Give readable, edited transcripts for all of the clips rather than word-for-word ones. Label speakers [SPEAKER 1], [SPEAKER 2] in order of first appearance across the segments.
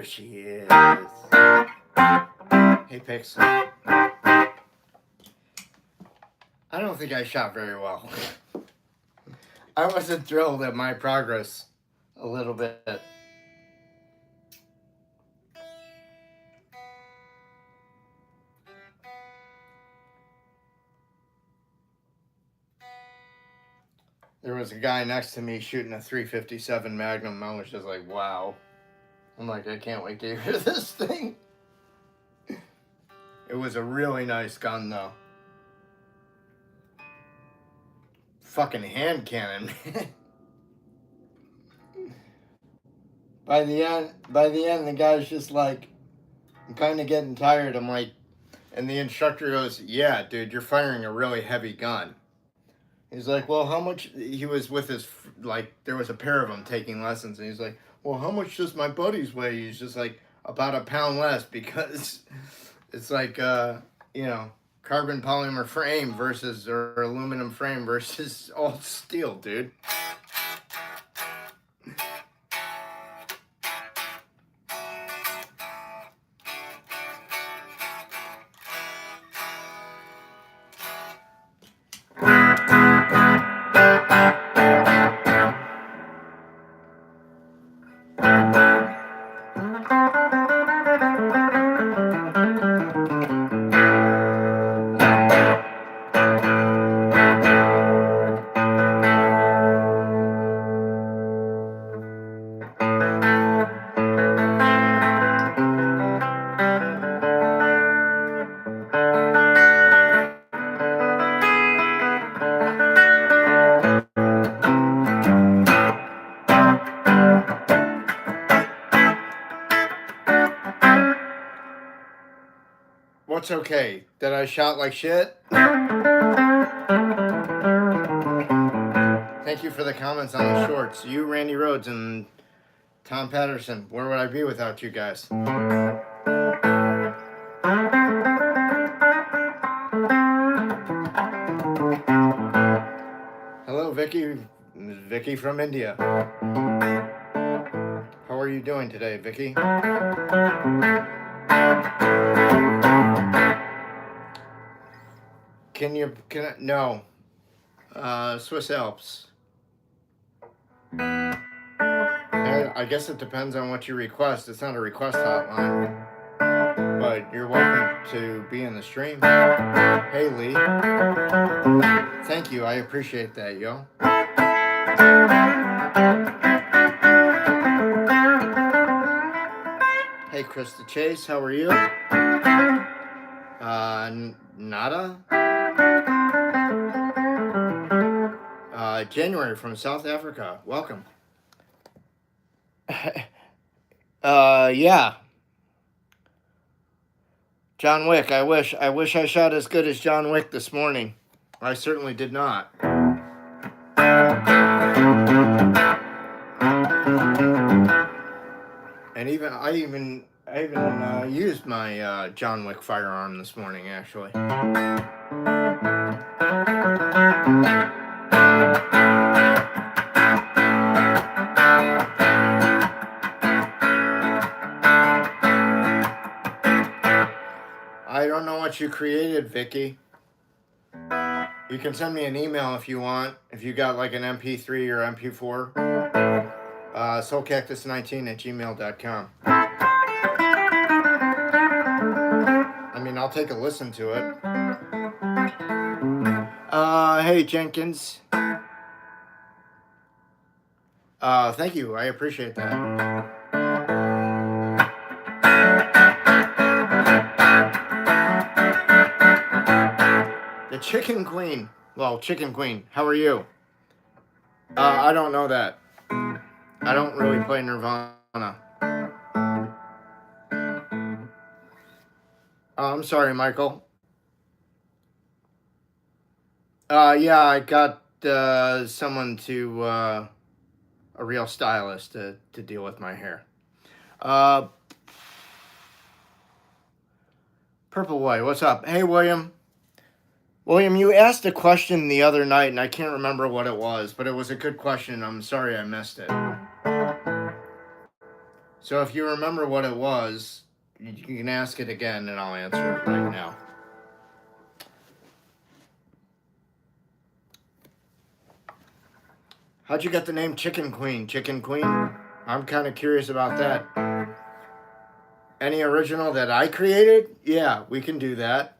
[SPEAKER 1] There she is. Hey, Pix. I don't think I shot very well. I wasn't thrilled at my progress a little bit. There was a guy next to me shooting a .357 Magnum. I was just like, wow. I'm like, I can't wait to hear this thing. It was a really nice gun, though. Fucking hand cannon. By the end, the guy's just like, I'm kind of getting tired. I'm like, and the instructor goes, yeah, dude, you're firing a really heavy gun. He's like, well, how much? He was with his, like, there was a pair of them taking lessons, and he's like, well, how much does my buddies weigh? He's just like, about a pound less, because it's like, you know, carbon polymer frame versus, or aluminum frame versus all steel, dude. What's okay? That I shot like shit? Thank you for the comments on the shorts. You, Randy Rhodes, and Tom Patterson. Where would I be without you guys? Hello, Vicky. Vicky from India. How are you doing today, Vicky? No. Swiss Alps. I guess it depends on what you request. It's not a request hotline. But you're welcome to be in the stream. Hey, Lee. Thank you. I appreciate that, yo. Hey, Krista Chase. How are you? Nada? January from South Africa. Welcome. Yeah. John Wick. I wish I shot as good as John Wick this morning. I certainly did not. And I even used my John Wick firearm this morning, actually. I don't know what you created, Vicky. You can send me an email if you want. If you got like an MP3 or MP4. Soulcactus19@gmail.com. I mean, I'll take a listen to it. Hey, Jenkins. Thank you. I appreciate that. The Chicken Queen. Well, Chicken Queen, how are you? I don't know that. I don't really play Nirvana. I'm sorry, Michael. Yeah, I got someone to, a real stylist to deal with my hair. Purple White, what's up? Hey, William. William, you asked a question the other night, and I can't remember what it was, but it was a good question. I'm sorry I missed it. So So if you remember what it was, you can ask it again and I'll answer it right now. How'd you get the name Chicken Queen? Chicken Queen? I'm kind of curious about that. Any original that I created? Yeah, we can do that.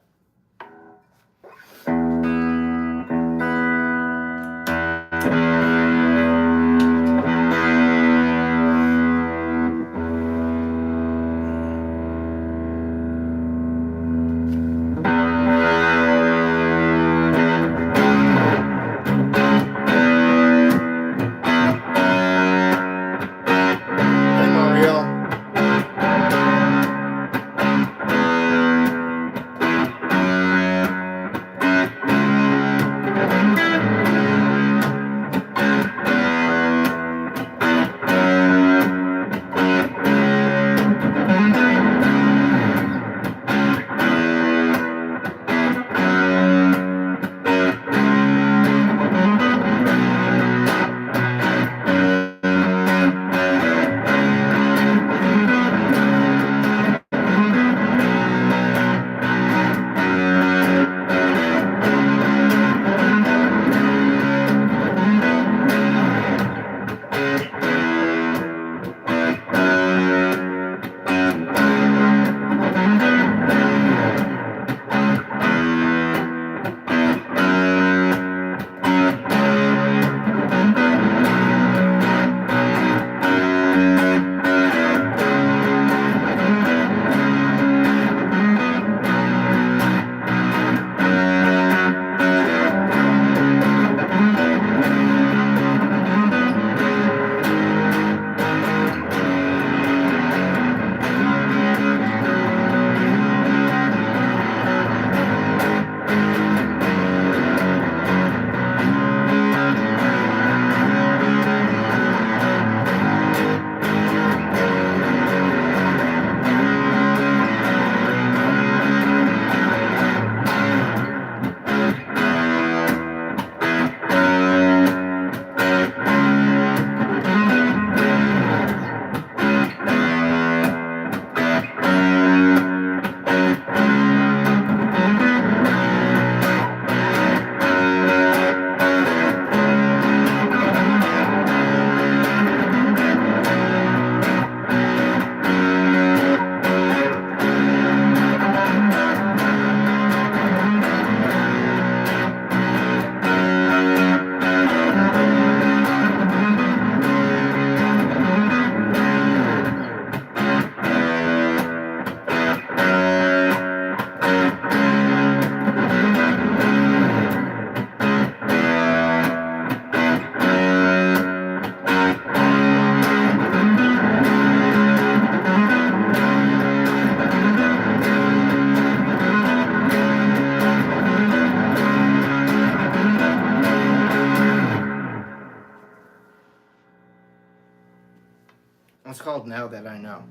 [SPEAKER 1] It's called Now That I Know.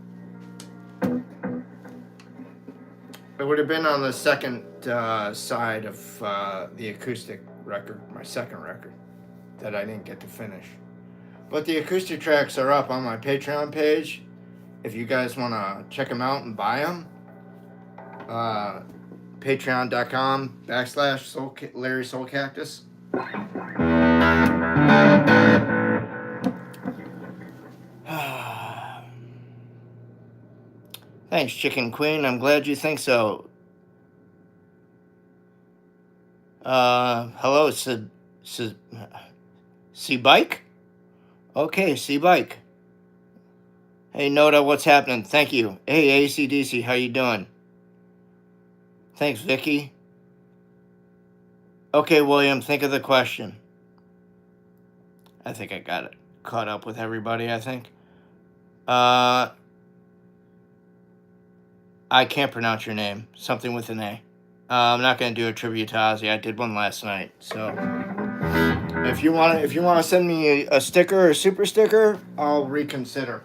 [SPEAKER 1] It would have been on the second side of the acoustic record, my second record, that I didn't get to finish. But the acoustic tracks are up on my Patreon page. If you guys want to check them out and buy them, patreon.com/Larry Soulcactus. Thanks, Chicken Queen. I'm glad you think so. Hello, C-Bike? Okay, C-Bike. Hey, Noda, what's happening? Thank you. Hey, ACDC, how you doing? Thanks, Vicky. Okay, William, think of the question. I think I got it caught up with everybody, I think. I can't pronounce your name. Something with an A. I'm not going to do a tribute to Ozzy. I did one last night. So if you want to send me a sticker or a super sticker, I'll reconsider.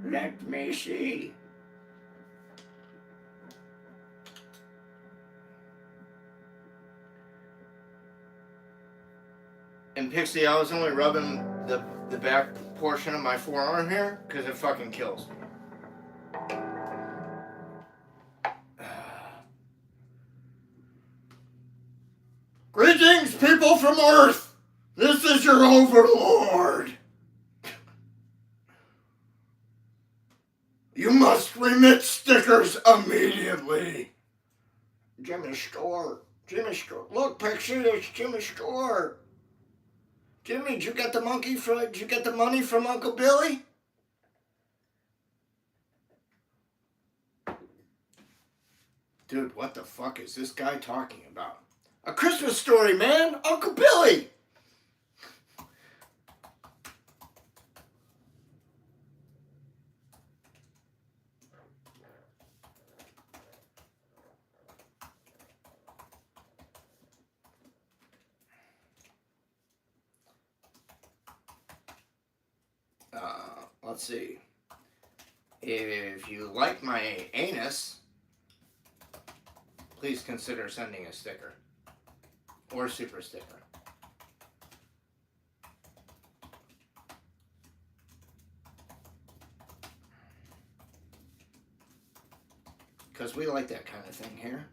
[SPEAKER 1] Let me see. And Pixie, I was only rubbing the back portion of my forearm here because it fucking kills. Greetings, people from Earth! This is your overlord! You must remit stickers immediately! Jimmy Store. Jimmy Store. Look, Pixie, it's Jimmy Store. Jimmy, did you get the money from Uncle Billy? Dude, what the fuck is this guy talking about? A Christmas Story, man! Uncle Billy! Let's see. If you like my anus, please consider sending a sticker. Or super sticker. Because we like that kind of thing here.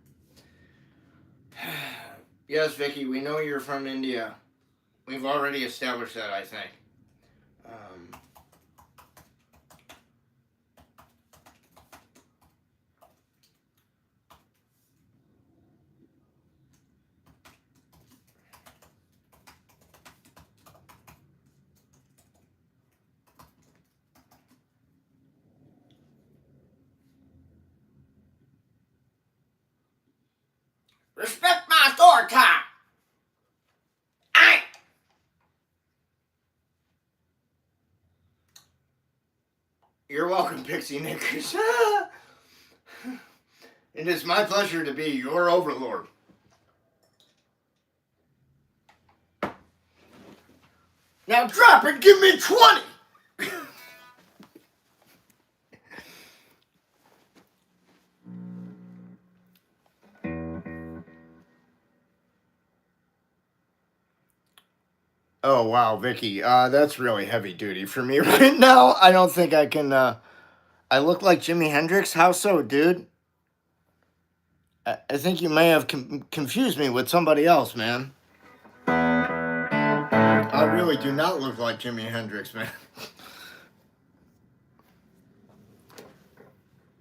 [SPEAKER 1] Yes, Vicky, we know you're from India. We've already established that, I think. Respect my authority! Aye! You're welcome, Pixie Knickers. It is my pleasure to be your overlord. Now drop it, give me 20! Oh, wow, Vicky, that's really heavy duty for me right now. I don't think I can, I look like Jimi Hendrix? How so, dude? I think you may have confused me with somebody else, man. I really do not look like Jimi Hendrix, man.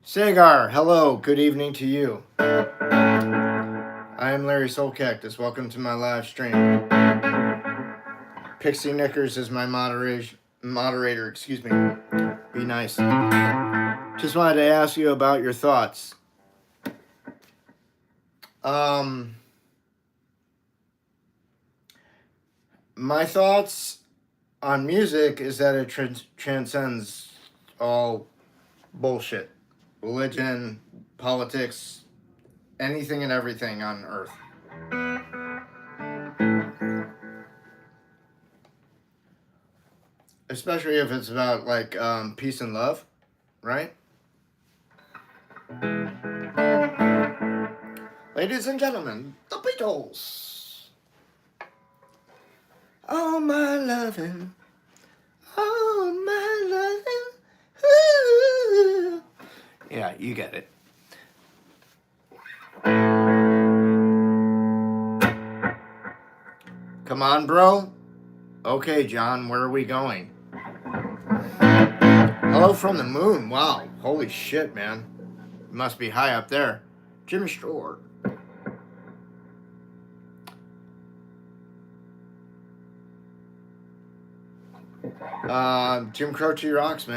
[SPEAKER 1] Sagar, hello, good evening to you. I am Larry Soulcactus. Welcome to my live stream. Pixie Knickers is my moderator, excuse me. Be nice. Just wanted to ask you about your thoughts. My thoughts on music is that it transcends all bullshit. Religion, politics, anything and everything on earth. Especially if it's about, like, peace and love, right? Ladies and gentlemen, the Beatles. Oh, my loving. Oh, my loving. Ooh. Yeah, you get it. Come on, bro. Okay, John, where are we going? Hello from the moon. Wow. Holy shit, man. You must be high up there. Jimmy Stewart. Jim Croce rocks, man.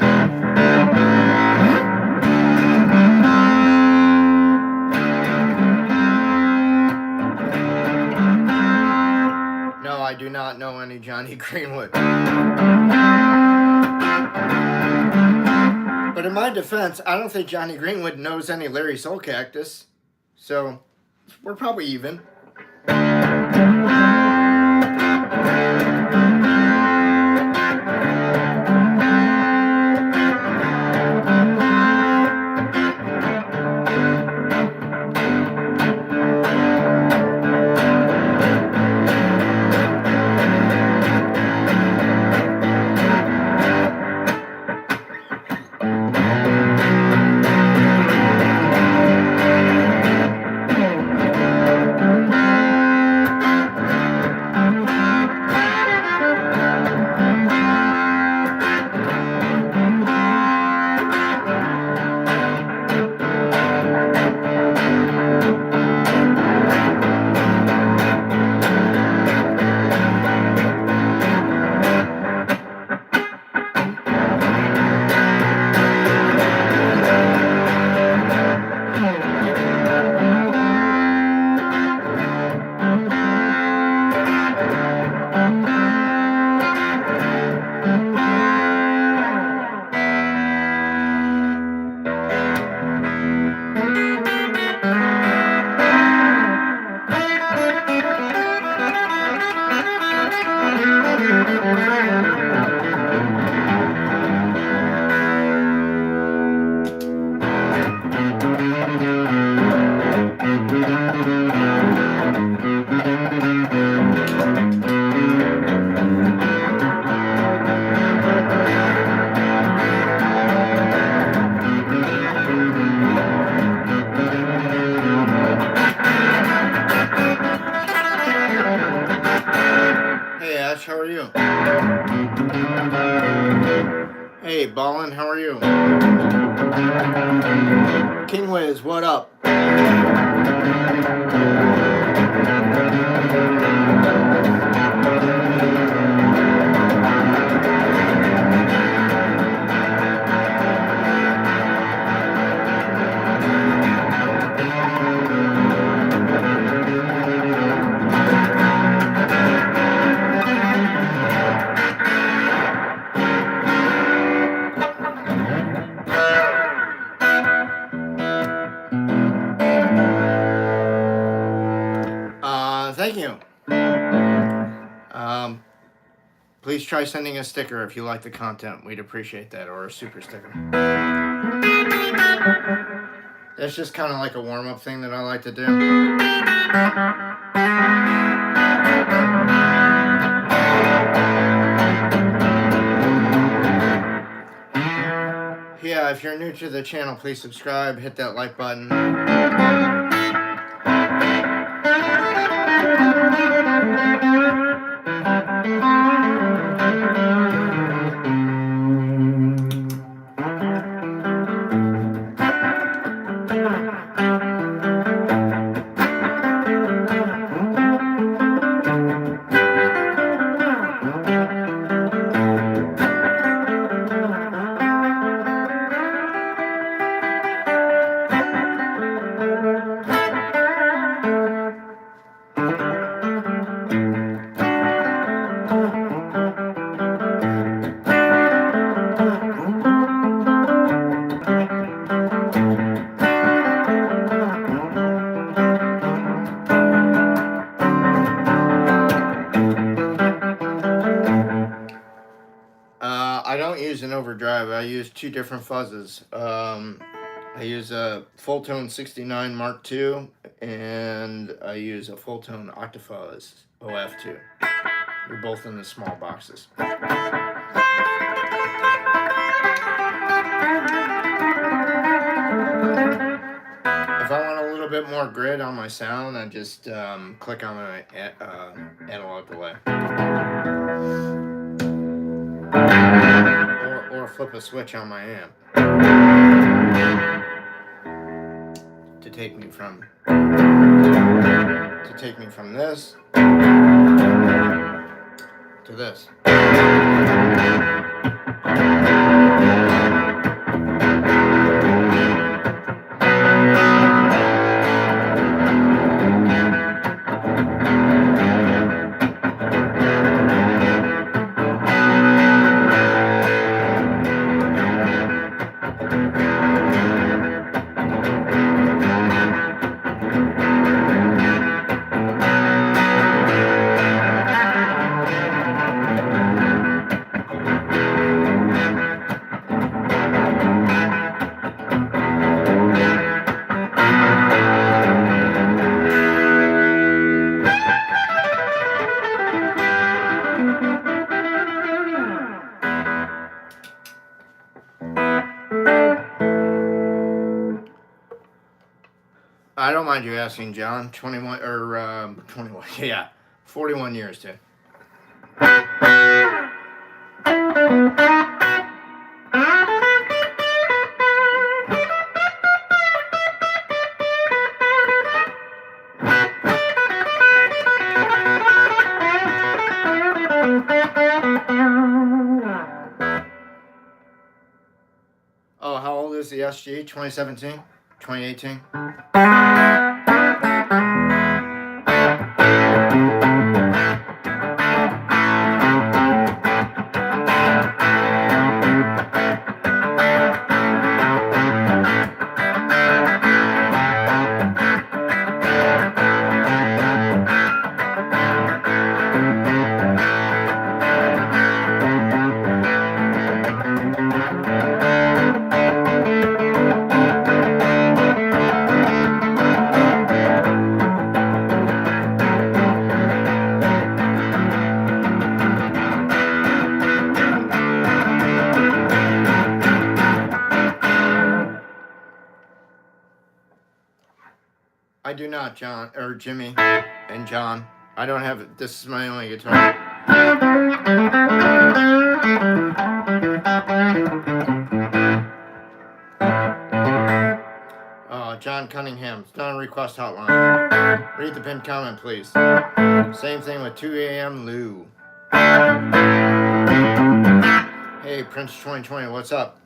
[SPEAKER 1] No, I do not know any Johnny Greenwood. But in my defense, I don't think Johnny Greenwood knows any Larry Soulcactus. So, we're probably even. Hey Ash, how are you? Hey Ballin, how are you? King Wiz, what up? Thank you. Please try sending a sticker if you like the content. We'd appreciate that, or a super sticker. That's just kind of like a warm-up thing that I like to do. Yeah, if you're new to the channel, please subscribe, hit that like button. I don't use an overdrive. I use two different fuzzes. I use a Fulltone 69 Mark II, and I use a Fulltone Octafuzz OF2. They're both in the small boxes. If I want a little bit more grid on my sound, I just click on my analog delay. Or flip a switch on my amp to take me from this to this. I don't mind you asking, John. 21 or 21, yeah, 41 years, too. Oh, how old is the SG? 2017? 2018? not, John, or Jimmy and John. I don't have it. This is my only guitar. John Cunningham, it's not a request hotline. Read the pinned comment, please. Same thing with 2 a.m. Lou. Hey, Prince 2020, what's up?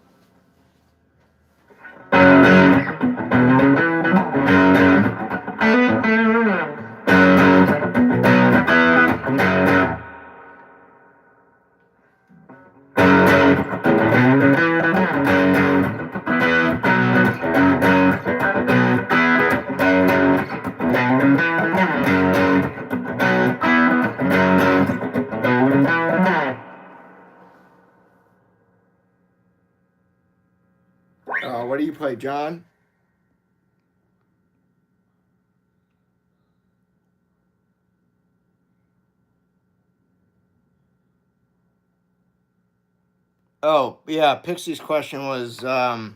[SPEAKER 1] What do you play, John? Oh, yeah, Pixie's question was, how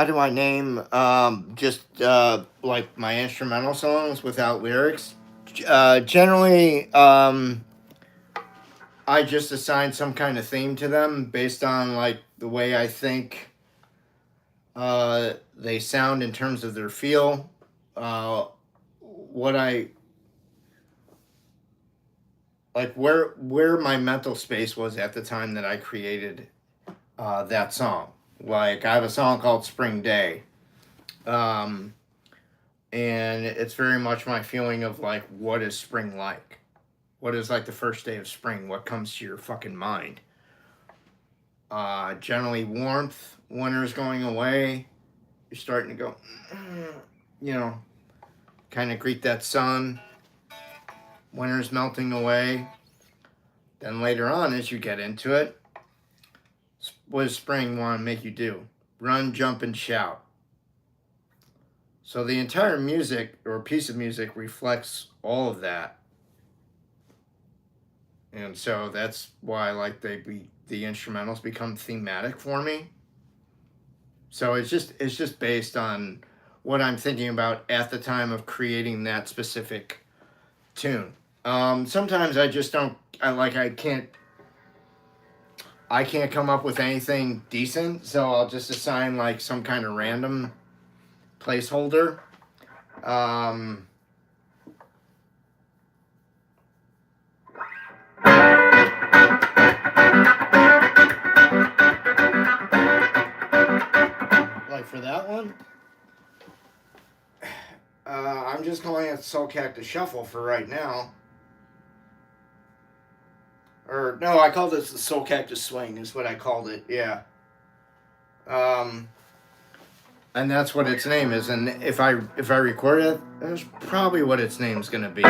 [SPEAKER 1] do I name just like my instrumental songs without lyrics? Generally, I just assign some kind of theme to them based on like the way I think they sound in terms of their feel. What I like, where my mental space was at the time that I created that song. Like, I have a song called Spring Day. And it's very much my feeling of like, what is spring like? What is like the first day of spring? What comes to your fucking mind? Generally warmth, winter's going away. You're starting to go, you know, kind of greet that sun. Winter's melting away. Then later on, as you get into it, what does spring want to make you do? Run, jump, and shout. So the entire music or piece of music reflects all of that. And so that's why like the instrumentals become thematic for me. So it's just based on what I'm thinking about at the time of creating that specific tune. Sometimes I just don't. I can't come up with anything decent, so I'll just assign like some kind of random placeholder. Like for that one, I'm just calling it Soulcactus Shuffle for right now. Or no, I called this the Soulcactus Swing is what I called it. Yeah. And that's what its name is. And if I record it, that's probably what its name's gonna be.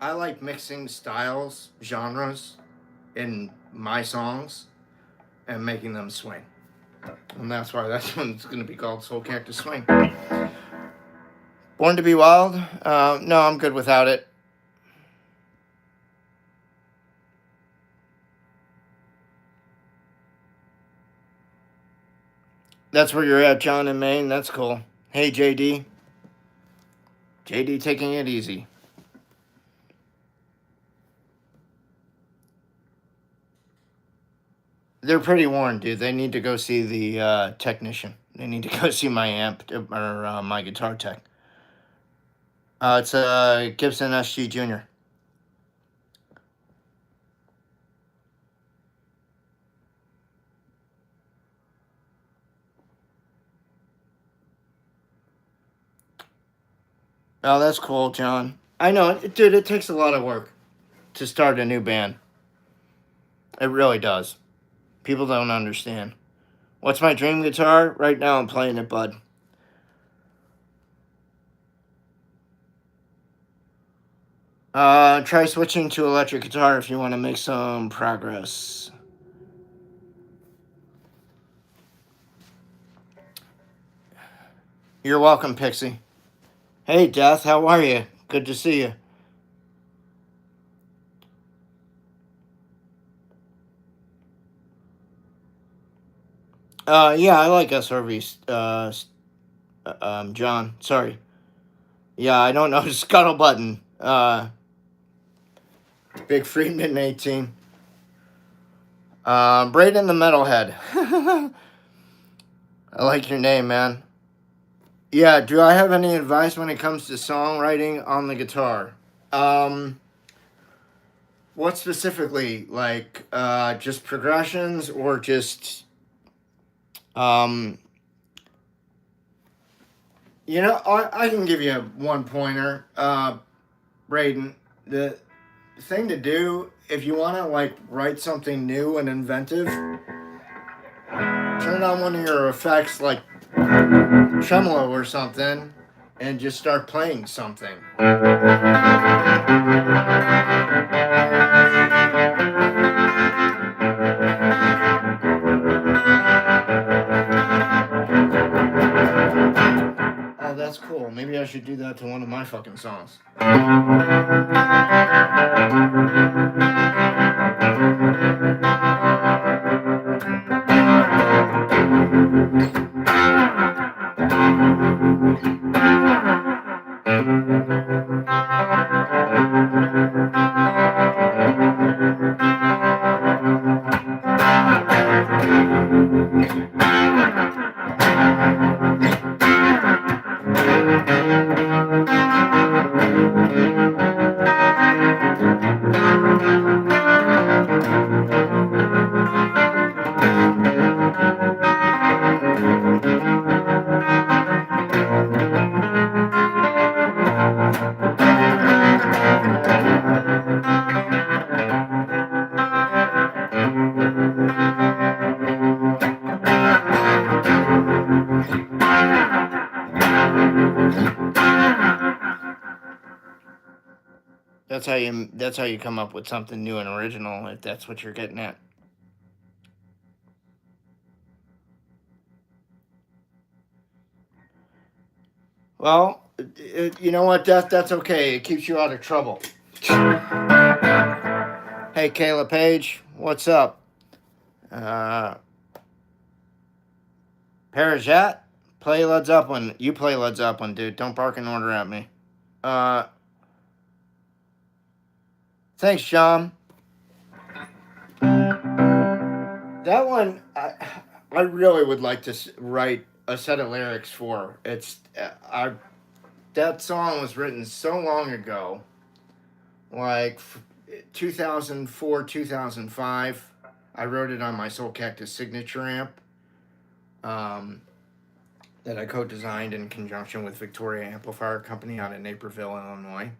[SPEAKER 1] I like mixing styles, genres in my songs and making them swing. And that's why that one's going to be called Soulcactus Swing. Born to be Wild? No, I'm good without it. That's where you're at, John, in Maine. That's cool. Hey, JD. JD taking it easy. They're pretty worn, dude. They need to go see the technician. They need to go see my amp or my guitar tech. It's a Gibson SG Junior. Oh, that's cool, John. I know, dude. It takes a lot of work to start a new band. It really does. People don't understand. What's my dream guitar? Right now, I'm playing it, bud. Try switching to electric guitar if you want to make some progress. You're welcome, Pixie. Hey, Death, how are you? Good to see you. Yeah, I like SRV. John, sorry. Yeah, I don't know Scuttle Button. Big Friedman 18. Braden the Metalhead. I like your name, man. Yeah, do I have any advice when it comes to songwriting on the guitar? What specifically? Like, just progressions or just, you know, I can give you one pointer, Braden. The thing to do if you want to like write something new and inventive, turn on one of your effects like tremolo or something, and just start playing something. Oh, that's cool. Maybe I should do that to one of my fucking songs. That's how you come up with something new and original, if that's what you're getting at. Well, you know what, Death? That's okay. It keeps you out of trouble. Hey, Kayla Page, what's up? Parajat, play Led Zeppelin. You play Led Zeppelin, dude. Don't bark an order at me. Thanks, John. That one, I really would like to write a set of lyrics for. That song was written so long ago, like 2004, 2005. I wrote it on my Soulcactus signature amp, that I co-designed in conjunction with Victoria Amplifier Company out in Naperville, Illinois.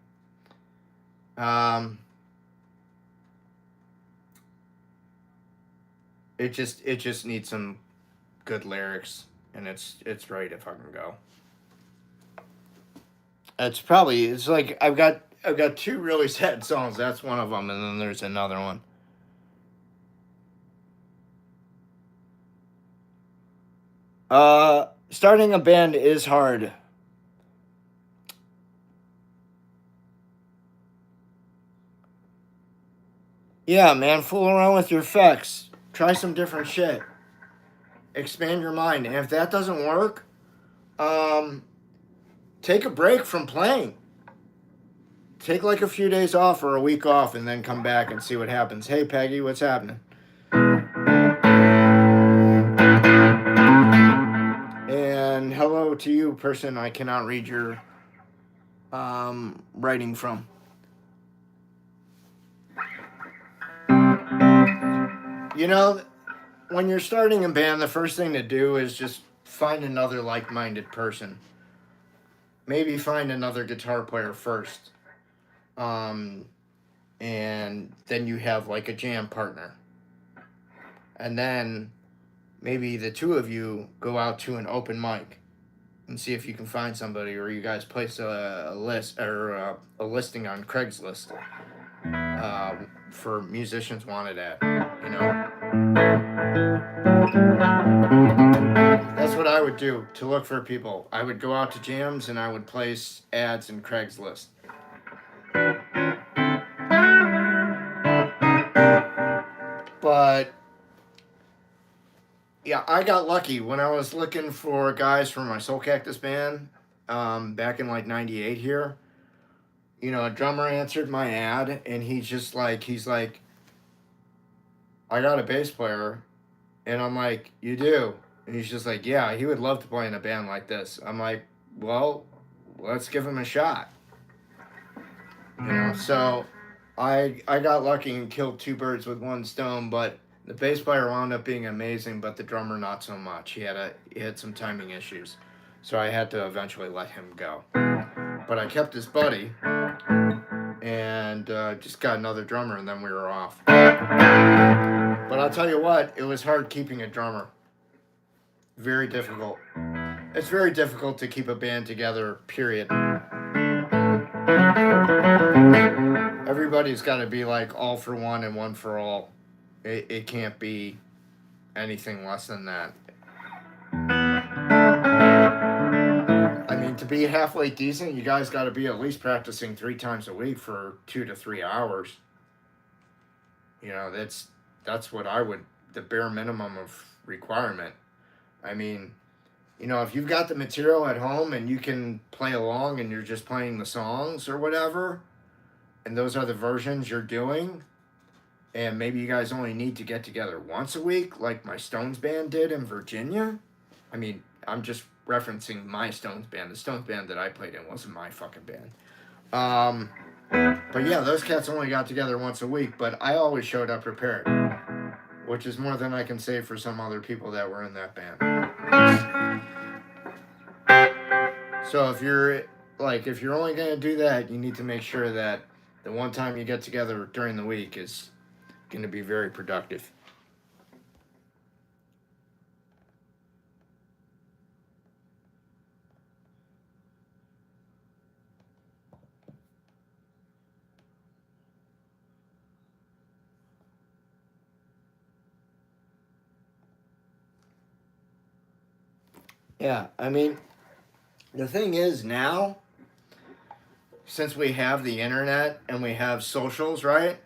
[SPEAKER 1] It just needs some good lyrics, and it's ready to fucking go. It's like I've got two really sad songs. That's one of them, and then there's another one. Starting a band is hard. Yeah, man, fool around with your effects. Try some different shit. expand your mind. And if that doesn't work, take a break from playing. Take like a few days off or a week off and then come back and see what happens. Hey, Peggy, what's happening? And hello to you, person I cannot read your writing from. You know, when you're starting a band, the first thing to do is just find another like-minded person. Maybe find another guitar player first. And then you have like a jam partner. And then maybe the two of you go out to an open mic and see if you can find somebody, or you guys place a list or a listing on Craigslist for musicians wanted at, you know. That's what I would do to look for people. I would go out to jams and I would place ads in Craigslist. But yeah, I got lucky when I was looking for guys for my Soulcactus band back in like '98 here. You know, a drummer answered my ad and he's like, I got a bass player. And I'm like, you do? And he's just like, yeah, he would love to play in a band like this. I'm like, well, let's give him a shot. You know, so I got lucky and killed two birds with one stone, but the bass player wound up being amazing, but the drummer not so much. He had some timing issues. So I had to eventually let him go. But I kept his buddy and just got another drummer, and then we were off. But I'll tell you what, it was hard keeping a drummer. Very difficult. It's very difficult to keep a band together, period. Everybody's got to be like all for one and one for all. It can't be anything less than that. I mean, to be halfway decent, you guys got to be at least practicing 3 times a week for 2 to 3 hours. You know, that's what I would, the bare minimum of requirement. I mean, you know, if you've got the material at home and you can play along and you're just playing the songs or whatever, and those are the versions you're doing, and maybe you guys only need to get together once a week like my Stones band did in Virginia. I mean, I'm just referencing my Stones band. The Stones band that I played in wasn't my fucking band. But yeah, those cats only got together once a week, but I always showed up prepared, which is more than I can say for some other people that were in that band. So if you're only going to do that, you need to make sure that the one time you get together during the week is going to be very productive. Yeah, I mean, the thing is now, since we have the internet and we have socials, right?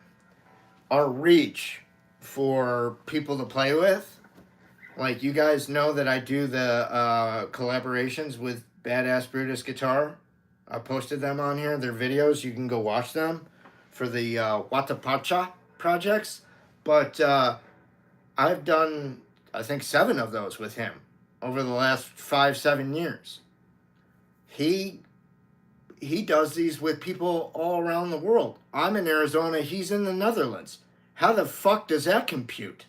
[SPEAKER 1] Our reach for people to play with, like you guys know that I do the collaborations with Badass Brutus Guitar. I posted them on here. They're videos. You can go watch them for the Watapacha projects. But I've done, I think, 7 of those with him over the last 5-7 years. He does these with people all around the world. I'm in Arizona. He's in the Netherlands. How the fuck does that compute?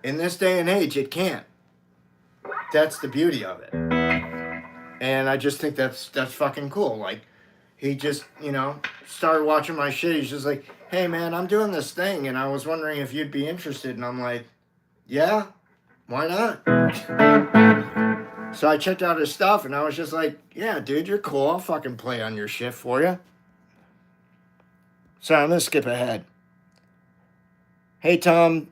[SPEAKER 1] In this day and age, it can't. That's the beauty of it. And I just think that's fucking cool. Like, he just, you know, started watching my shit. He's just like, hey, man, I'm doing this thing, and I was wondering if you'd be interested. And I'm like, yeah, why not? So I checked out his stuff, and I was just like, yeah, dude, you're cool. I'll fucking play on your shit for you. So I'm going to skip ahead. Hey, Tom.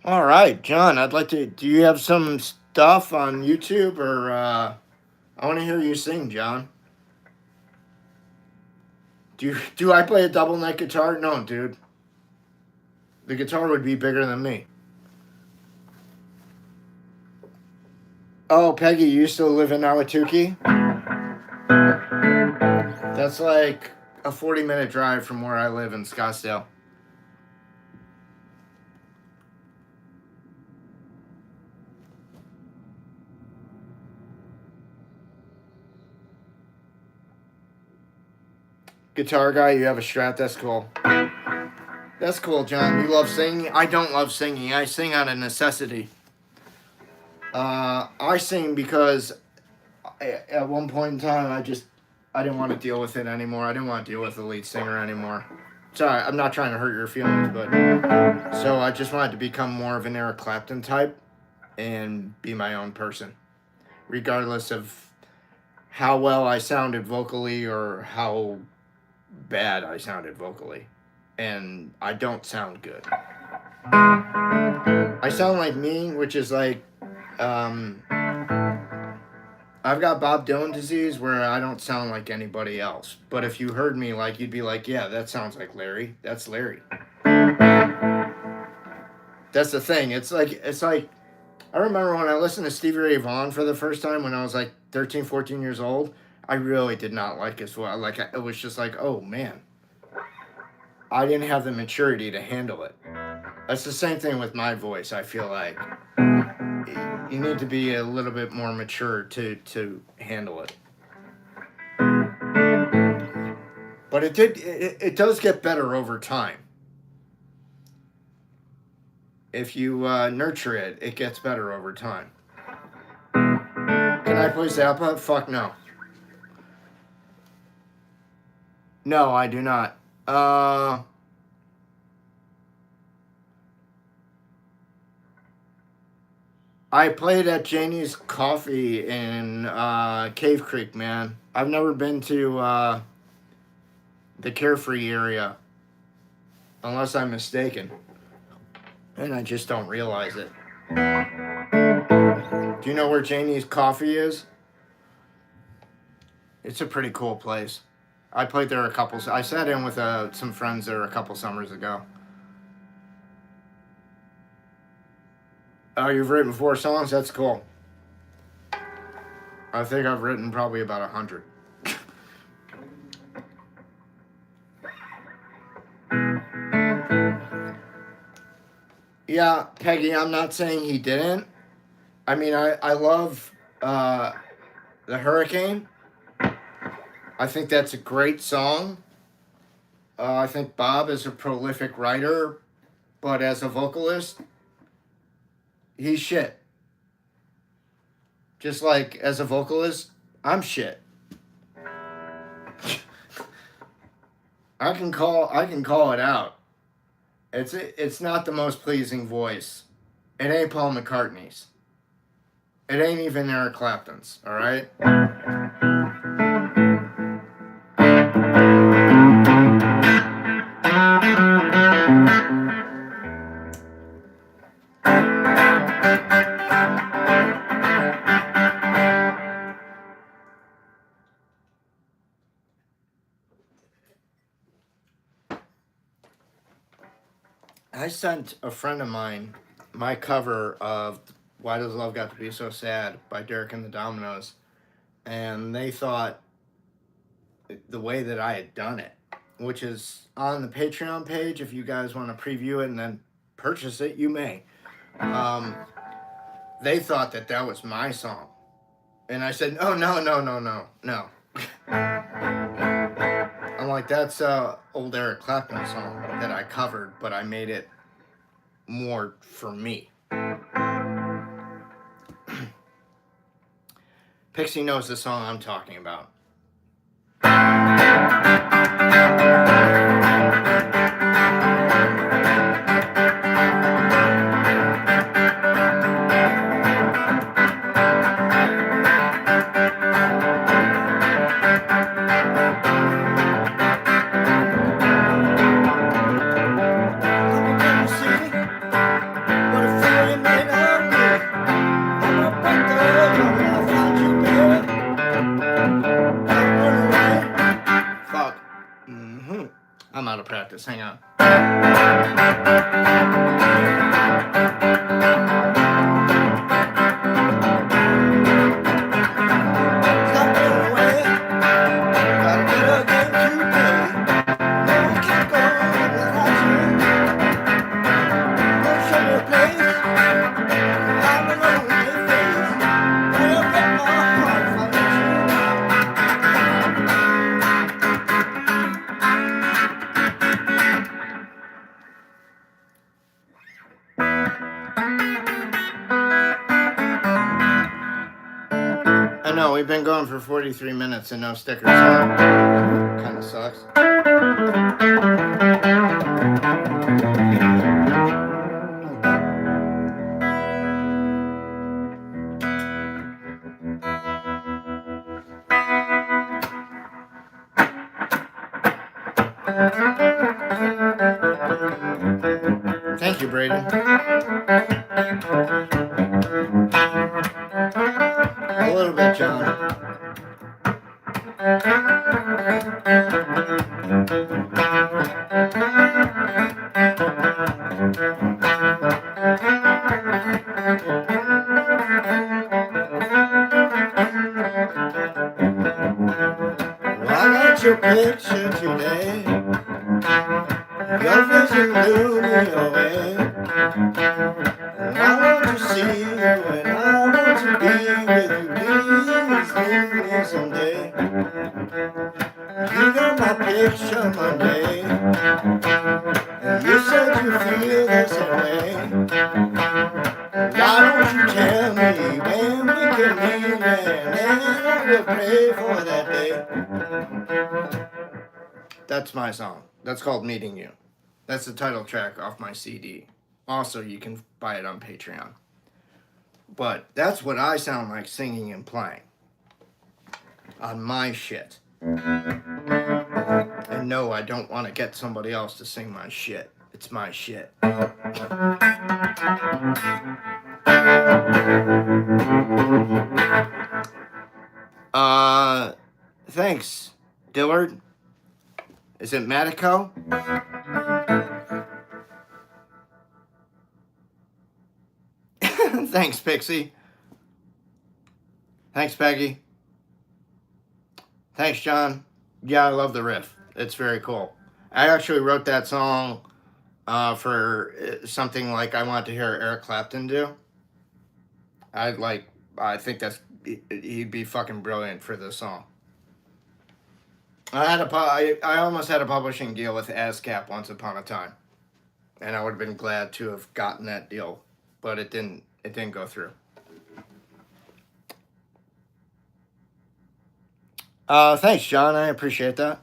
[SPEAKER 1] All right, John, I'd like to, do you have some stuff on YouTube or I want to hear you sing, John. Do I play a double neck guitar? No, dude. The guitar would be bigger than me. Oh, Peggy, you still live in Awatuki? That's like a 40-minute drive from where I live in Scottsdale. Guitar guy, you have a Strat, that's cool. That's cool, John. You love singing? I don't love singing. I sing out of necessity. I sing because at one point in time, I didn't want to deal with it anymore. I didn't want to deal with the lead singer anymore. Sorry, I'm not trying to hurt your feelings, but so I just wanted to become more of an Eric Clapton type and be my own person, regardless of how well I sounded vocally or how bad I sounded vocally. And I don't sound good. I sound like me, which is like I've got Bob Dylan disease where I don't sound like anybody else. But if you heard me, like, you'd be like, yeah, that sounds like Larry. That's Larry. That's the thing. It's like I remember when I listened to Stevie Ray Vaughan for the first time when I was like 13, 14 years old. I really did not like his voice. Like, it was just like, oh man, I didn't have the maturity to handle it. That's the same thing with my voice. I feel like you need to be a little bit more mature to handle it. But it does get better over time. If you nurture it, it gets better over time. Can I play Zappa? Fuck no. No, I do not. I played at Janie's Coffee in Cave Creek, man. I've never been to the Carefree area, unless I'm mistaken. And I just don't realize it. Do you know where Janie's Coffee is? It's a pretty cool place. I played there I sat in with some friends there a couple summers ago. Oh, you've written 4 songs? That's cool. I think I've written probably about 100. Yeah, Peggy, I'm not saying he didn't. I mean, I love The Hurricane. I think that's a great song. I think Bob is a prolific writer, but as a vocalist, he's shit. Just like as a vocalist, I'm shit. I can call it out. It's not the most pleasing voice. It ain't Paul McCartney's. It ain't even Eric Clapton's, all right? I sent a friend of mine my cover of Why Does Love Got to Be So Sad by Derek and the Dominoes, and they thought the way that I had done it, which is on the Patreon page. If you guys want to preview it and then purchase it, you may. They thought that was my song. And I said, oh, no. I'm like, that's a old Eric Clapton song that I covered, but I made it more for me. Pixie knows the song I'm talking about. out of practice. Hang on. I know, we've been going for 43 minutes and no stickers on. Kind of sucks. Thank you, Braden. A little bit, John. Why got your picture today? Your vision blew me away. And I want to see you and I want to be with you. Please meet me someday. You got my picture Monday, and you said you feel the same way. Why don't you tell me when we can meet, and I will pray for that day. That's my song. That's called Meeting You. That's the title track off my CD. Also, you can buy it on Patreon. But that's what I sound like singing and playing on my shit. And no, I don't want to get somebody else to sing my shit. It's my shit. Thanks, Dillard. Is it Matico? Thanks, Pixie. Thanks, Peggy. Thanks, John. Yeah, I love the riff. It's very cool. I actually wrote that song for something like I want to hear Eric Clapton do. I think he'd be fucking brilliant for this song. I almost had a publishing deal with ASCAP once upon a time, and I would have been glad to have gotten that deal, but it didn't go through. Thanks, John. I appreciate that.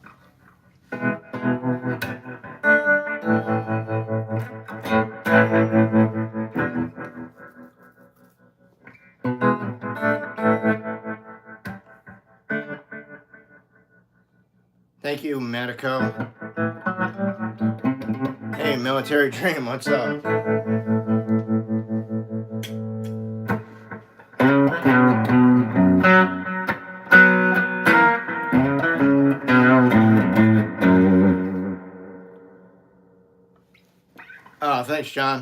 [SPEAKER 1] Thank you, Matico. Hey, Military Dream, what's up? Oh, thanks, John.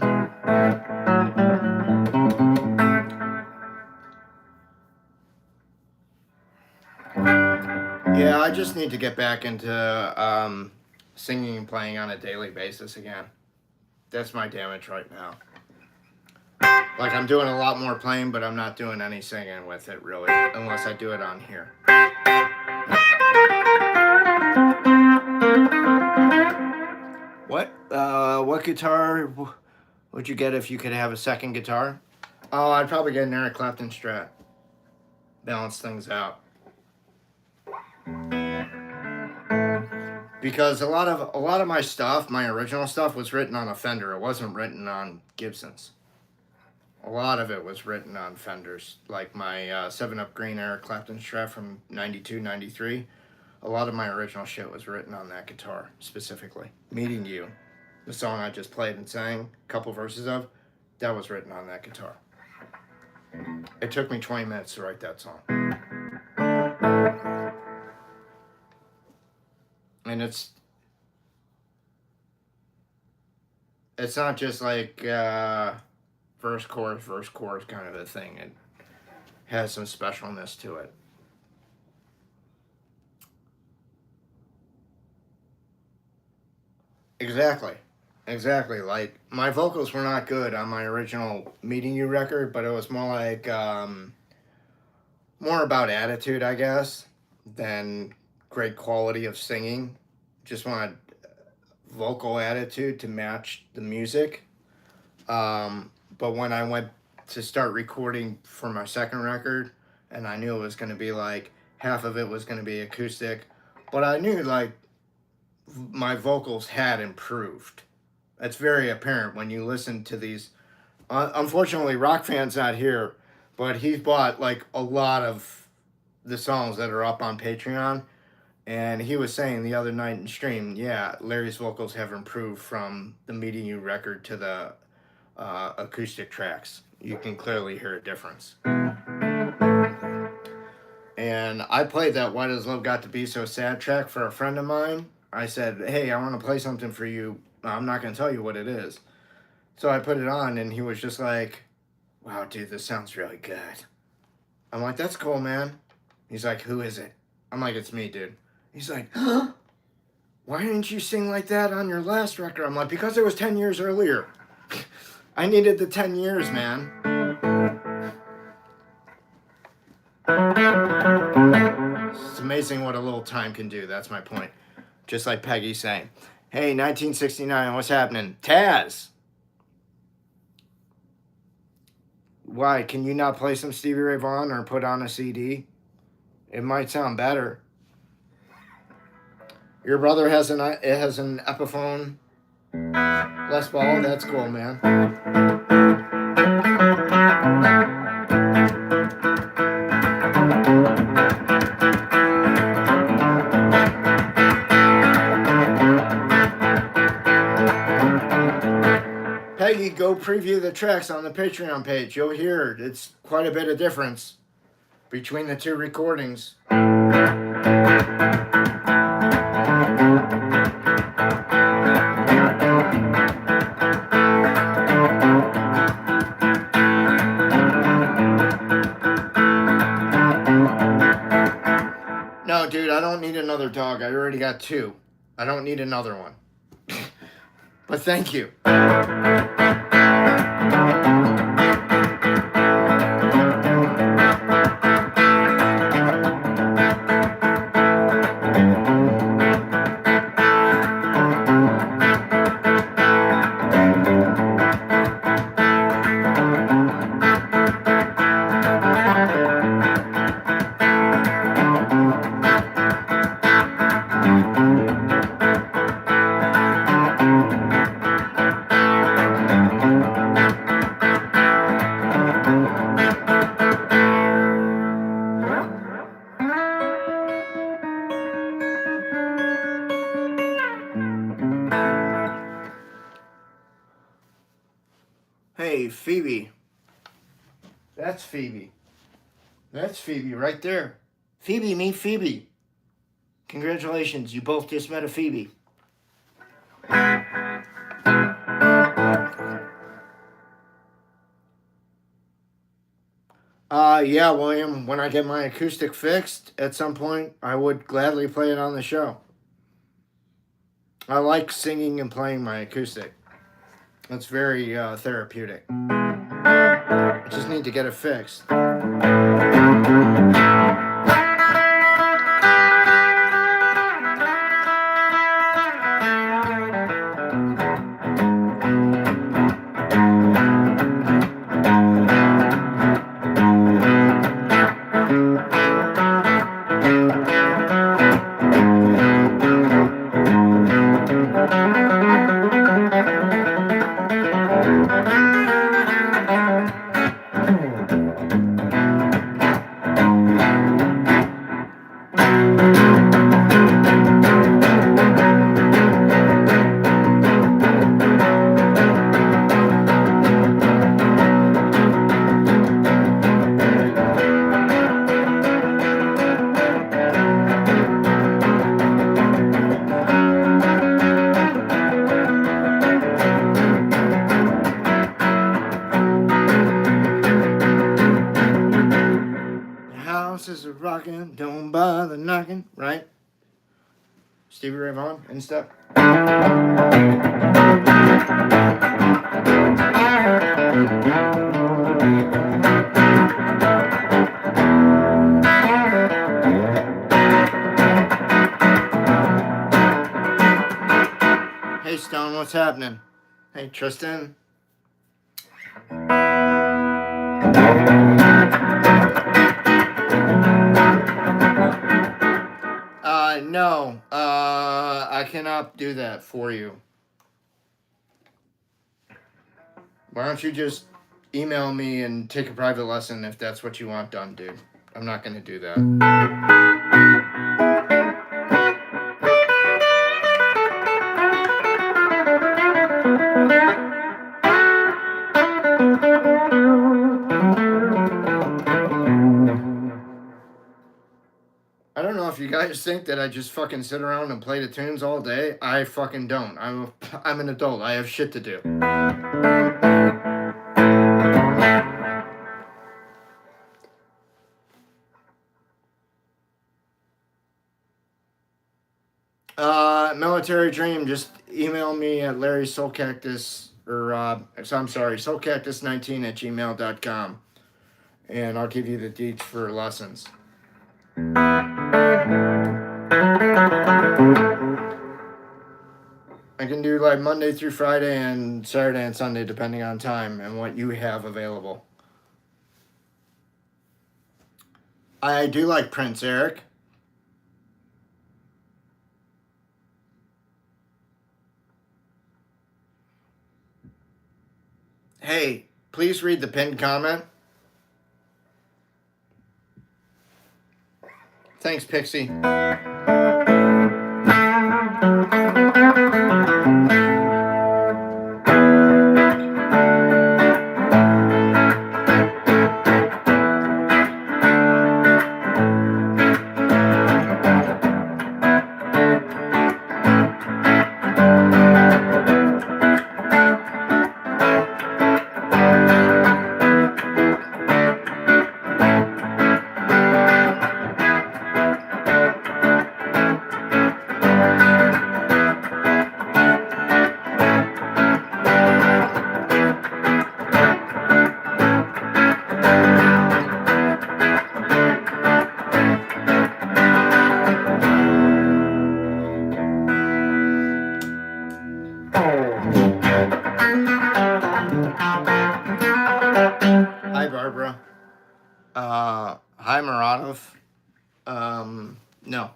[SPEAKER 1] Yeah, I just need to get back into singing and playing on a daily basis again. That's my damage right now. Like, I'm doing a lot more playing, but I'm not doing any singing with it, really, unless I do it on here. What guitar would you get if you could have a second guitar? Oh, I'd probably get an Eric Clapton Strat. Balance things out. Because a lot of my stuff, my original stuff, was written on a Fender. It wasn't written on Gibsons. A lot of it was written on Fenders, like my 7-Up Green Eric Clapton Strat from 92, 93. A lot of my original shit was written on that guitar, specifically. Meeting You, the song I just played and sang a couple verses of, that was written on that guitar. It took me 20 minutes to write that song. And it's not just like verse, chorus kind of a thing. It has some specialness to it. Exactly. Exactly. Like, my vocals were not good on my original Meeting You record, but it was more like, more about attitude, I guess, than great quality of singing. Just wanted vocal attitude to match the music. But when I went to start recording for my second record, and I knew it was going to be like half of it was going to be acoustic, but I knew like my vocals had improved. It's very apparent when you listen to these. Unfortunately, Rock Fan's not here, but he's bought like a lot of the songs that are up on Patreon. And he was saying the other night in stream, yeah, Larry's vocals have improved from the Meeting You record to the acoustic tracks. You can clearly hear a difference. And I played that Why Does Love Got to Be So Sad track for a friend of mine. I said, hey, I want to play something for you. I'm not going to tell you what it is. So I put it on, and he was just like, wow, dude, this sounds really good. I'm like, that's cool, man. He's like, who is it? I'm like, it's me, dude. He's like, huh? Why didn't you sing like that on your last record? I'm like, because it was 10 years earlier. I needed the 10 years, man. It's amazing what a little time can do. That's my point. Just like Peggy saying, hey, 1969, what's happening? Taz! Why, can you not play some Stevie Ray Vaughan or put on a CD? It might sound better. Your brother has an Epiphone Les Paul. That's cool, man. Peggy, go preview the tracks on the Patreon page. You'll hear it's quite a bit of difference between the two recordings. No, dude, I don't need another dog. I already got two. I don't need another one. But thank you. Hey, Phoebe. That's Phoebe. That's Phoebe right there. Phoebe, meet Phoebe. Congratulations, you both just met a Phoebe. Yeah, William, when I get my acoustic fixed at some point, I would gladly play it on the show. I like singing and playing my acoustic. It's very therapeutic. I just need to get it fixed. Don't bother knocking, right? Stevie Ray Vaughan and stuff. Hey Stone, what's happening? Hey Tristan. No, I cannot do that for you. Why don't you just email me and take a private lesson if that's what you want done, dude? I'm not going to do that. I don't know if you guys think that I just fucking sit around and play the tunes all day. I fucking don't. I'm an adult. I have shit to do. Military Dream, just email me at Larry Soulcactus, Soulcactus19@gmail.com, and I'll give you the deets for lessons. I can do like Monday through Friday and Saturday and Sunday, depending on time and what you have available. I do like Prince Eric. Hey, please read the pinned comment. Thanks, Pixie. Hi, Barbara. Hi, Muradov. No.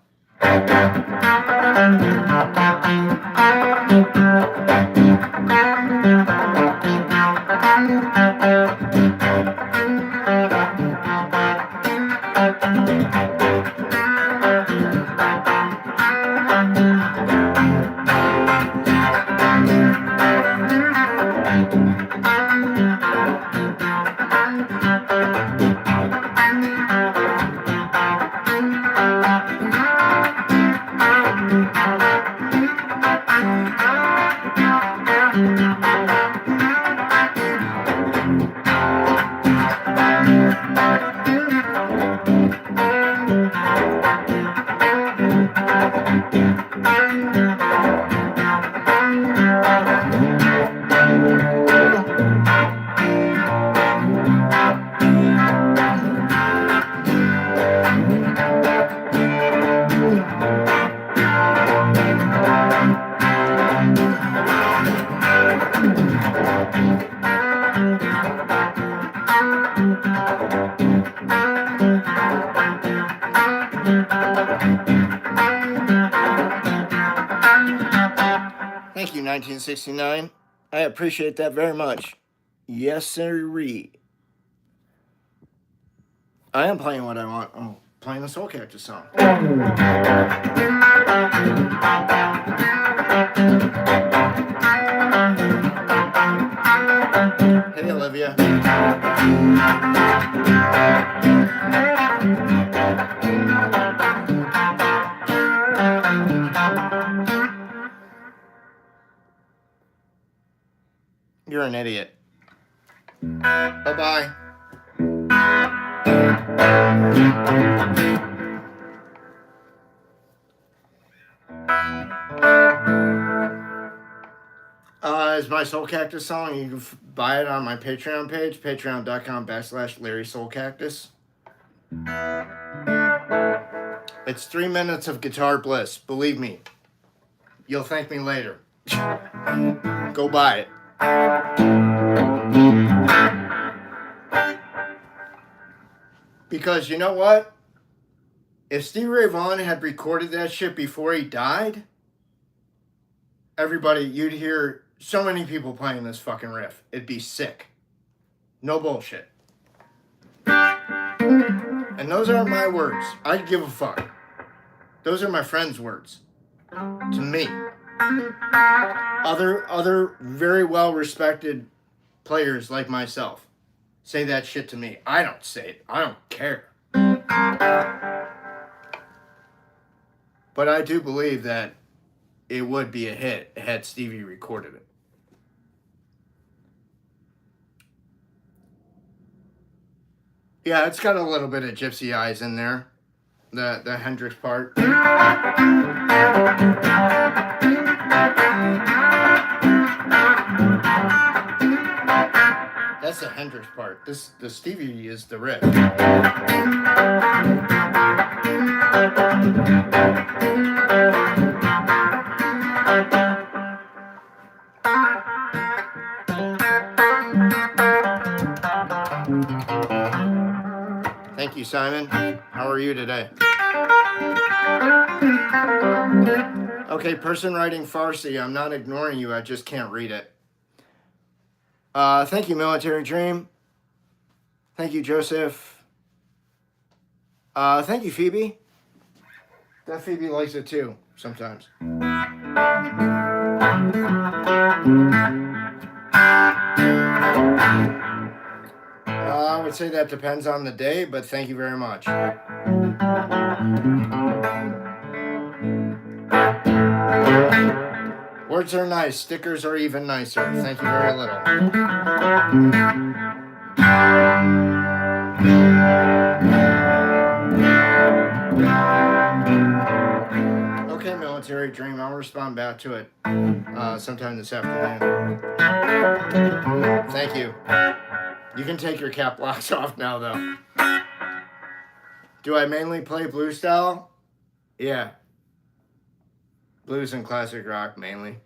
[SPEAKER 1] Thank you, 1969. I appreciate that very much. Yes, sirree. I am playing what I want. Oh, playing a Soulcactus song. Hey, Olivia. You're an idiot. Bye-bye. is my Soulcactus song. You can buy it on my Patreon page, patreon.com/Larry Soulcactus. It's 3 minutes of guitar bliss. Believe me, you'll thank me later. Go buy it. Because you know what? If Stevie Ray Vaughan had recorded that shit before he died, everybody, you'd hear so many people playing this fucking riff. It'd be sick. No bullshit. And those aren't my words. I give a fuck. Those are my friend's words. To me. Other very well respected players like myself say that shit to me. I don't say it. I don't care. But I do believe that it would be a hit had Stevie recorded it. Yeah, it's got a little bit of Gypsy Eyes in there. The Hendrix part. That's the Hendrix part. The Stevie is the riff. Thank you, Simon. How are you today? Okay, person writing Farsi. I'm not ignoring you. I just can't read it. Thank you, Military Dream. Thank you, Joseph. Thank you, Phoebe. That Phoebe likes it too, sometimes. I would say that depends on the day, but thank you very much. Words are nice. Stickers are even nicer. Thank you very little. Okay, Military Dream. I'll respond back to it sometime this afternoon. Thank you. You can take your cap locks off now, though. Do I mainly play blues style? Yeah. Blues and classic rock, mainly.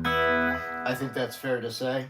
[SPEAKER 1] I think that's fair to say.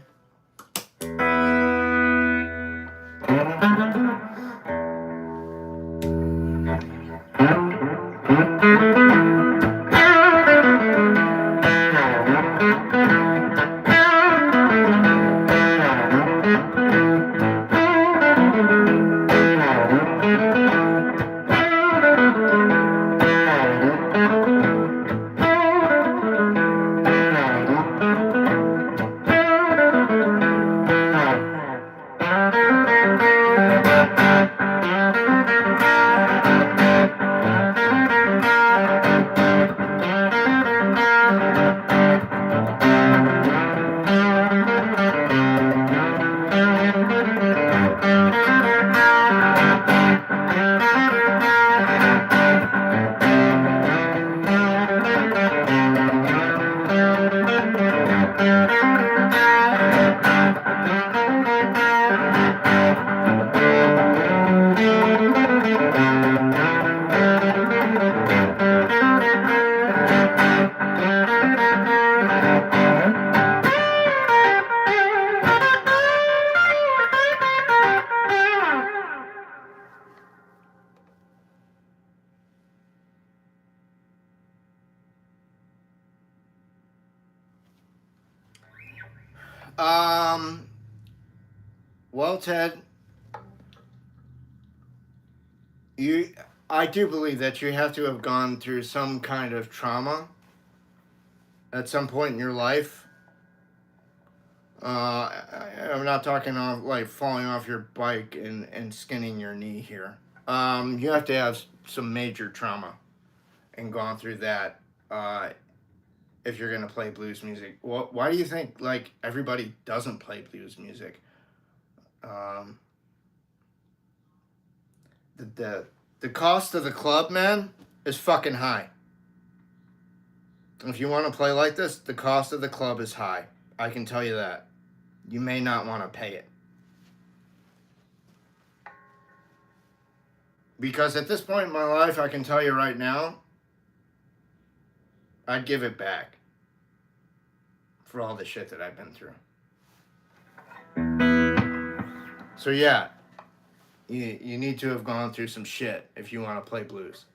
[SPEAKER 1] Well, Ted, I do believe that you have to have gone through some kind of trauma at some point in your life. I'm not talking of like falling off your bike and skinning your knee here. You have to have some major trauma and gone through that if you're going to play blues music. Well, why do you think like everybody doesn't play blues music? The cost of the club, man, is fucking high. If you want to play like this, the cost of the club is high. I can tell you that. You may not want to pay it. Because at this point in my life, I can tell you right now, I'd give it back for all the shit that I've been through. So yeah, you need to have gone through some shit if you want to play blues.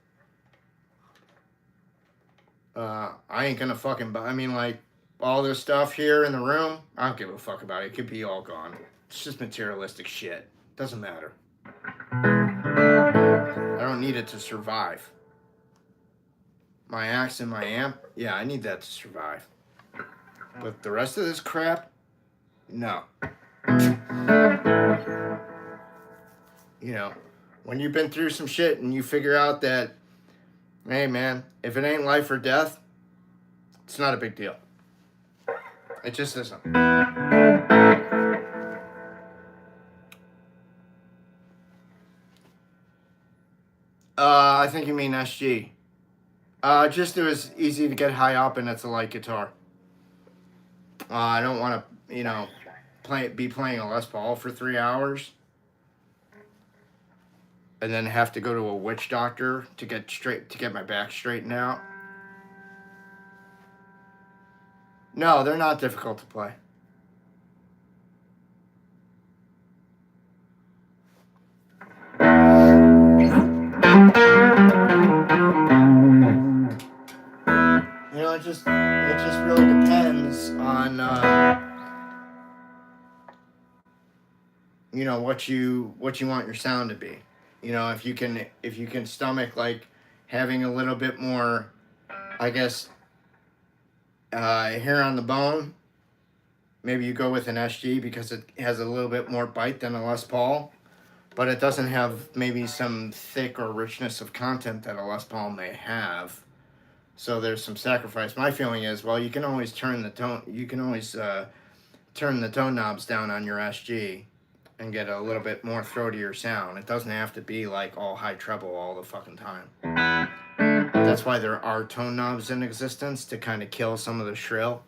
[SPEAKER 1] I ain't gonna fucking buy, I mean, like, all this stuff here in the room, I don't give a fuck about it. It could be all gone. It's just materialistic shit. Doesn't matter. I don't need it to survive. My axe and my amp, yeah, I need that to survive. But the rest of this crap, no. You know, when you've been through some shit and you figure out that, hey man, if it ain't life or death, it's not a big deal. It just isn't. I think you mean SG. Just it was easy to get high up and it's a light guitar. I don't want to, you know, be playing a Les Paul for 3 hours and then have to go to a witch doctor to get my back straightened out. No, they're not difficult to play. You know, it just really depends on you know, what you want your sound to be. You know, if you can stomach like having a little bit more, I guess, hair on the bone, maybe you go with an SG because it has a little bit more bite than a Les Paul, but it doesn't have maybe some thick or richness of content that a Les Paul may have. So there's some sacrifice. My feeling is, well, you can always turn the tone. You can always turn the tone knobs down on your SG and get a little bit more throatier sound. It doesn't have to be like all high treble all the fucking time. That's why there are tone knobs in existence to kind of kill some of the shrill.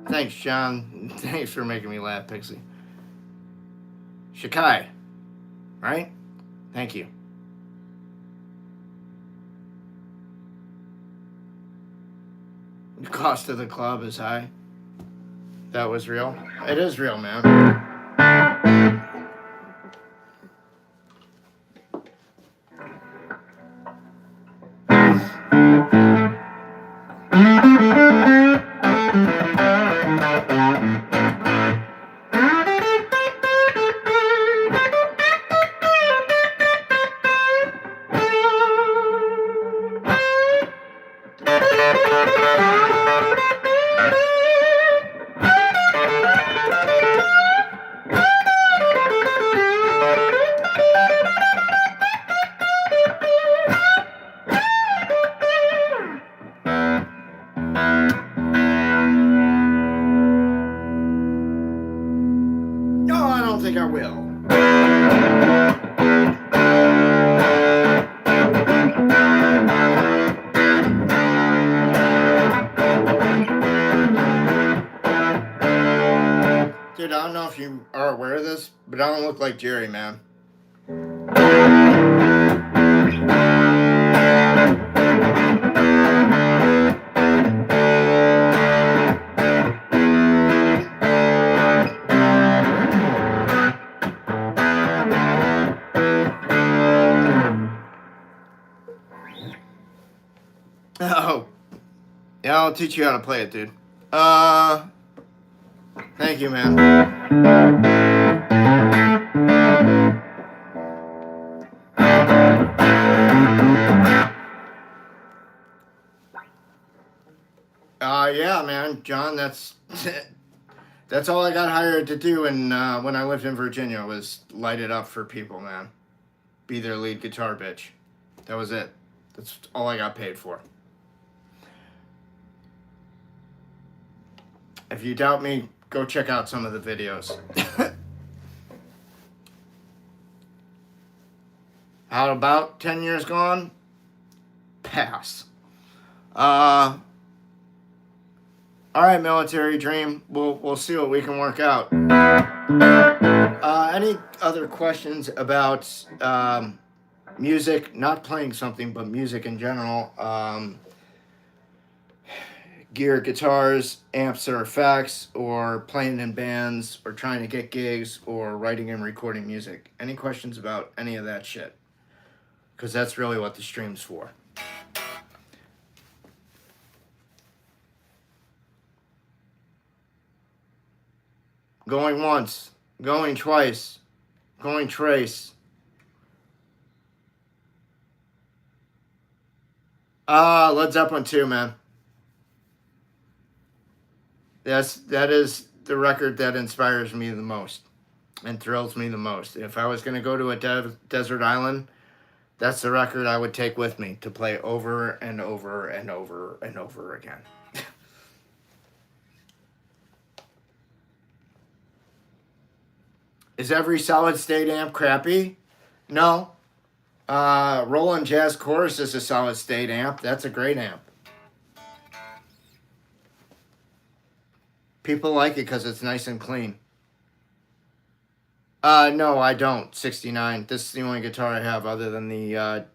[SPEAKER 1] Thanks, John. Thanks for making me laugh, Pixie. Shikai, right? Thank you. The cost of the club is high. That was real? It is real, man. you are aware of this, but I don't look like Jerry, man. Oh. Yeah, I'll teach you how to play it, dude. Thank you, man. Yeah, man, John, that's that's all I got hired to do. And when I lived in Virginia, was light it up for people, man. Be their lead guitar bitch. That was it. That's all I got paid for. If you doubt me, go check out some of the videos. How about 10 years gone? Pass. All right, Military Dream. We'll see what we can work out. Any other questions about music? Not playing something, but music in general. Gear, guitars, amps or effects, or playing in bands, or trying to get gigs, or writing and recording music. Any questions about any of that shit? Because that's really what the stream's for. Going once, going twice, going trace. Led Zeppelin 2, man. That is the record that inspires me the most and thrills me the most. If I was going to go to a desert island, that's the record I would take with me to play over and over and over and over again. Is every solid state amp crappy? No. Roland Jazz Chorus is a solid state amp. That's a great amp. People like it because it's nice and clean. No, I don't. 69. This is the only guitar I have other than the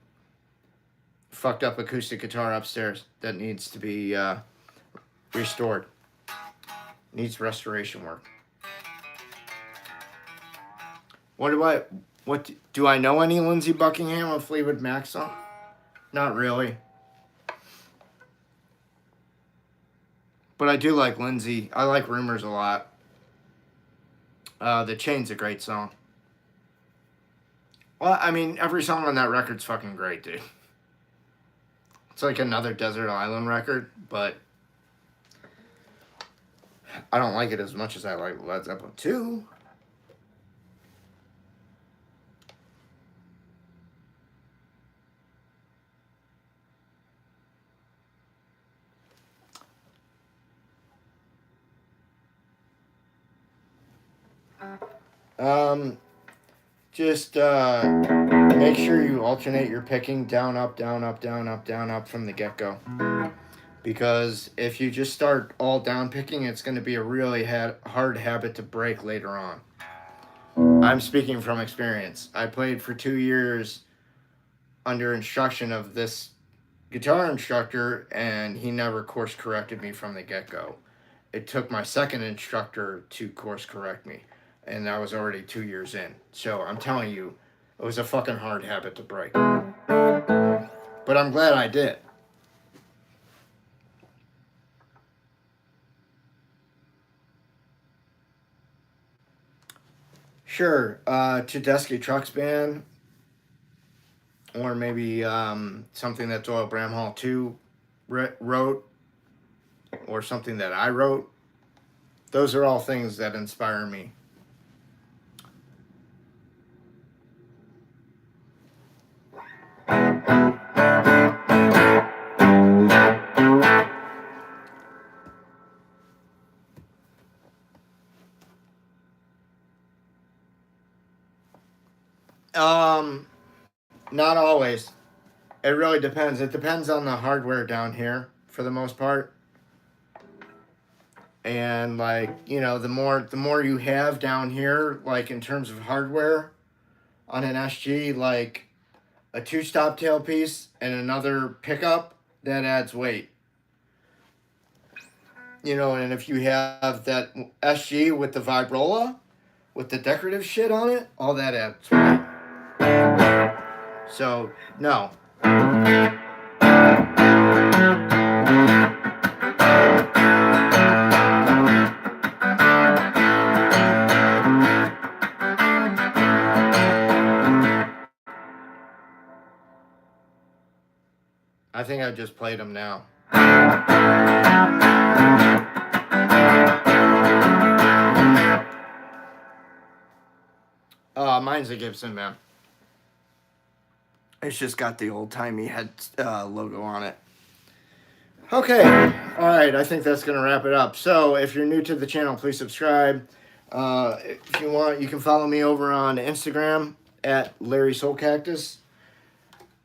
[SPEAKER 1] fucked up acoustic guitar upstairs that needs to be restored. Needs restoration work. What do I know any Lindsey Buckingham or Fleetwood Mac song? Not really. But I do like Lindsey. I like Rumors a lot. The Chain's a great song. Well, I mean, every song on that record's fucking great, dude. It's like another desert island record, but I don't like it as much as I like Led Zeppelin 2. Just make sure you alternate your picking down, up, down, up, down, up, down, up from the get-go. Because if you just start all down picking, it's going to be a really hard habit to break later on. I'm speaking from experience. I played for 2 years under instruction of this guitar instructor, and he never course corrected me from the get-go. It took my second instructor to course correct me, and I was already 2 years in. So I'm telling you, it was a fucking hard habit to break. But I'm glad I did. Sure, Tedeschi Trucks Band, or maybe something that Doyle Bramhall 2 wrote, or something that I wrote. Those are all things that inspire me. Not always. It really depends. It depends on the hardware down here, for the most part. And like, you know, the more you have down here, like in terms of hardware on an SG, like a 2-stop tailpiece and another pickup, that adds weight. You know, and if you have that SG with the vibrola, with the decorative shit on it, all that adds weight. So, no. I think I just played them now. Mine's a Gibson, man. It's just got the old-timey head logo on it. Okay, all right, I think that's going to wrap it up. So if you're new to the channel, please subscribe. If you want, you can follow me over on Instagram at Larry Soulcactus.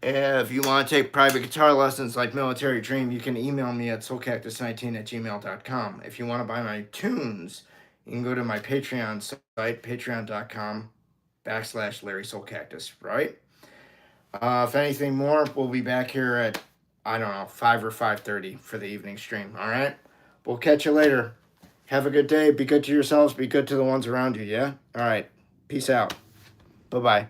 [SPEAKER 1] If you want to take private guitar lessons like Military Dream, you can email me at soulcactus19@gmail.com. If you want to buy my tunes, you can go to my Patreon site, patreon.com/Larry Soulcactus, right? If anything more, we'll be back here at, I don't know, 5 or 5:30 for the evening stream, all right? We'll catch you later. Have a good day. Be good to yourselves. Be good to the ones around you, yeah? All right. Peace out. Bye-bye.